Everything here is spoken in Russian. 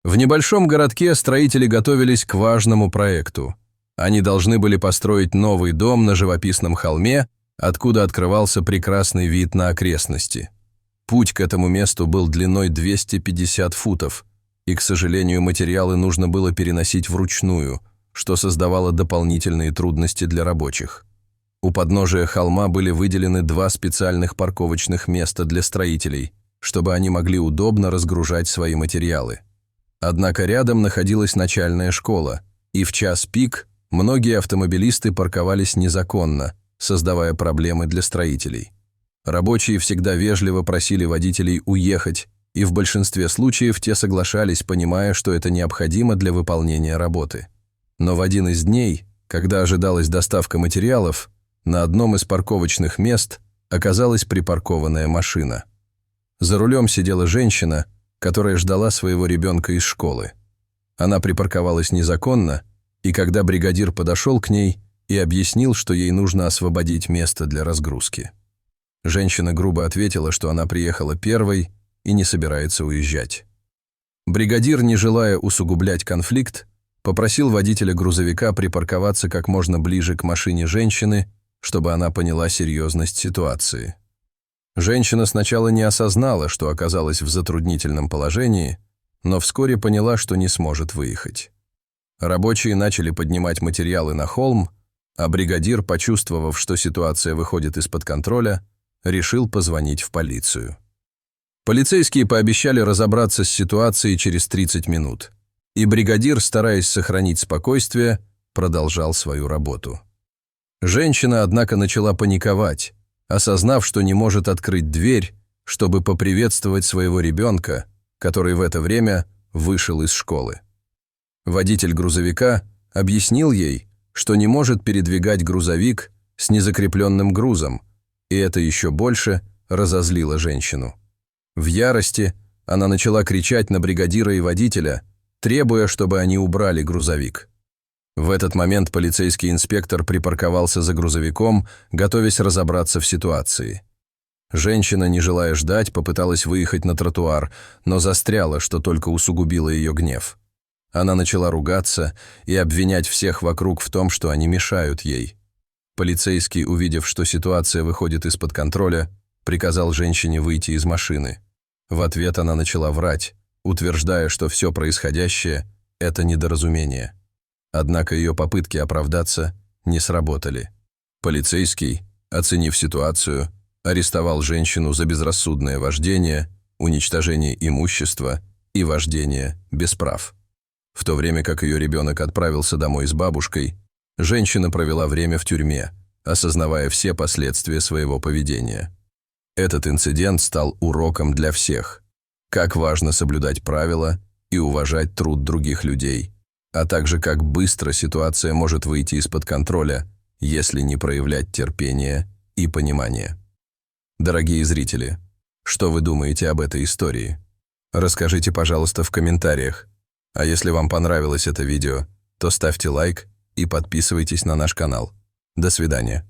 В небольшом городке строители готовились к важному проекту. Они должны были построить новый дом на живописном холме, откуда открывался прекрасный вид на окрестности. Путь к этому месту был длиной 250 футов, и, к сожалению, материалы нужно было переносить вручную, что создавало дополнительные трудности для рабочих. У подножия холма были выделены 2 специальных парковочных места для строителей, чтобы они могли удобно разгружать свои материалы. Однако рядом находилась начальная школа, и в час пик многие автомобилисты парковались незаконно, создавая проблемы для строителей. Рабочие всегда вежливо просили водителей уехать, и в большинстве случаев те соглашались, понимая, что это необходимо для выполнения работы. Но в один из дней, когда ожидалась доставка материалов, на одном из парковочных мест оказалась припаркованная машина. За рулем сидела женщина, которая ждала своего ребенка из школы. Она припарковалась незаконно, и когда бригадир подошел к ней и объяснил, что ей нужно освободить место для разгрузки. Женщина грубо ответила, что она приехала первой и не собирается уезжать. Бригадир, не желая усугублять конфликт, попросил водителя грузовика припарковаться как можно ближе к машине женщины, чтобы она поняла серьезность ситуации. Женщина сначала не осознала, что оказалась в затруднительном положении, но вскоре поняла, что не сможет выехать. Рабочие начали поднимать материалы на холм, а бригадир, почувствовав, что ситуация выходит из-под контроля, решил позвонить в полицию. Полицейские пообещали разобраться с ситуацией через 30 минут, и бригадир, стараясь сохранить спокойствие, продолжал свою работу. Женщина, однако, начала паниковать, осознав, что не может открыть дверь, чтобы поприветствовать своего ребенка, который в это время вышел из школы. Водитель грузовика объяснил ей, что не может передвигать грузовик с незакрепленным грузом, и это еще больше разозлило женщину. В ярости она начала кричать на бригадира и водителя, требуя, чтобы они убрали грузовик. В этот момент полицейский инспектор припарковался за грузовиком, готовясь разобраться в ситуации. Женщина, не желая ждать, попыталась выехать на тротуар, но застряла, что только усугубило ее гнев. Она начала ругаться и обвинять всех вокруг в том, что они мешают ей. Полицейский, увидев, что ситуация выходит из-под контроля, приказал женщине выйти из машины. В ответ она начала врать, утверждая, что все происходящее – это недоразумение. Однако ее попытки оправдаться не сработали. Полицейский, оценив ситуацию, арестовал женщину за безрассудное вождение, уничтожение имущества и вождение без прав. В то время как ее ребенок отправился домой с бабушкой, женщина провела время в тюрьме, осознавая все последствия своего поведения. Этот инцидент стал уроком для всех. Как важно соблюдать правила и уважать труд других людей, а также как быстро ситуация может выйти из-под контроля, если не проявлять терпения и понимания. Дорогие зрители, что вы думаете об этой истории? Расскажите, пожалуйста, в комментариях. А если вам понравилось это видео, то ставьте лайк и подписывайтесь на наш канал. До свидания.